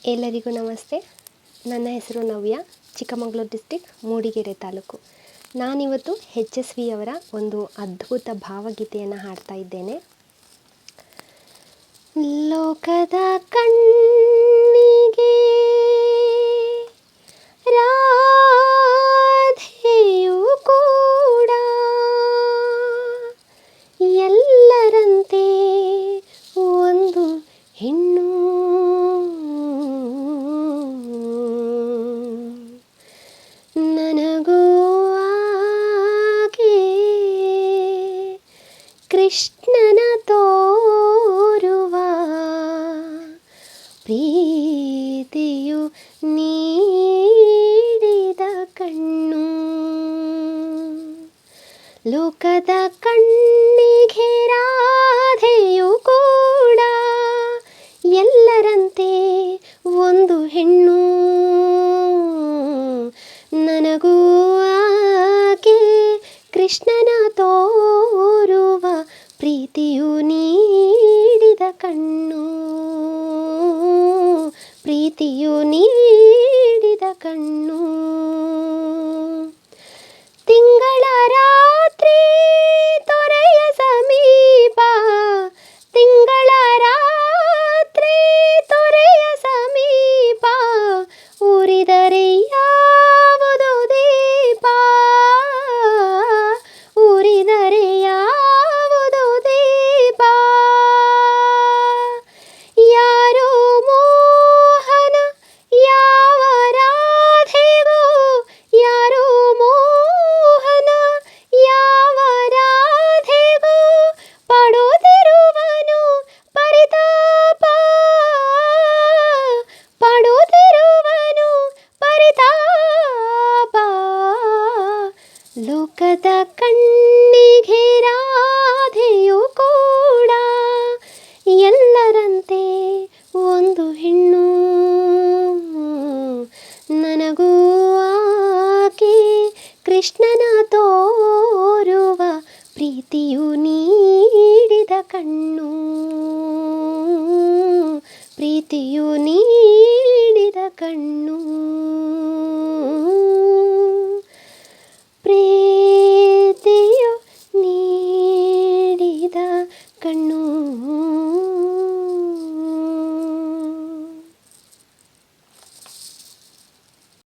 ಎಲ್ಲರಿಗೂ ನಮಸ್ತೆ. ನನ್ನ ಹೆಸರು ನವ್ಯ, ಚಿಕ್ಕಮಗಳೂರು ಡಿಸ್ಟಿಕ್, ಮೂಡಿಗೆರೆ ತಾಲೂಕು. ನಾನಿವತ್ತು HSV ಅವರ ಒಂದು ಅದ್ಭುತ ಭಾವಗೀತೆಯನ್ನು ಹಾಡ್ತಾ ಇದ್ದೇನೆ. ಲೋಕದ ಕಣ್ಣಿಗೆ ರಾಧೆಯು ಕೂಡ ಎಲ್ಲರಂತೆ ಒಂದು ಹೆಣ್ಣು. ನನಗೂ ಆಕೆ ಕೃಷ್ಣನ ತೋರುವ ಪ್ರೀತಿಯು ನೀಡಿದ ಕಣ್ಣು. ಲೋಕದ ಕಣ್ಣಿಗೆ ರಾಧೆಯು ಕೂಡ ಎಲ್ಲರಂತೆ ಒಂದು ಹೆಣ್ಣು. ನನಗೂ ಆಕೆ ಕೃಷ್ಣನ ತೋರುವ ಪ್ರೀತಿಯು ನೀಡಿದ ಕಣ್ಣು. ಪ್ರೀತಿಯು ನೀಡಿದ ಕಣ್ಣು. ತಿಂಗಳ ರಾತ್ರಿ ತೊರೆಯ ಸಮೀಪ, ತಿಂಗಳ ರಾತ್ರಿ ತೊರೆಯ ಸಮೀಪ, ಉರಿದರೆ ಯಾವುದು ದೀಪ, ಉರಿದರೆ ಯಾವುದು ದೀಪ. ಯಾರೋ ಮೋಹನ ಯಾವ ರಾಧೆಗೂ, ಯಾರೋ ಮೋಹನ ಯಾವ ರಾಧೆಗೂ ಪಡುತ್ತಿರುವನು ಪರಿತಾಪ, ಪಡುತ್ತಿರುವನು ಪರಿತಾಪ. ಲೋಕದ ಕಣ್ಣಿಗೆ ರಾಧೆಯು ಕೂಡ ಎಲ್ಲರಂತೆ ಒಂದು ಹೆಣ್ಣು. ನನಗೂ ಆಕೆ ಕೃಷ್ಣನ ತೋರುವ ಪ್ರೀತಿಯು ನೀಡಿದ ಕಣ್ಣು. ಪ್ರೀತಿಯು ನೀಡಿದ ಕಣ್ಣು.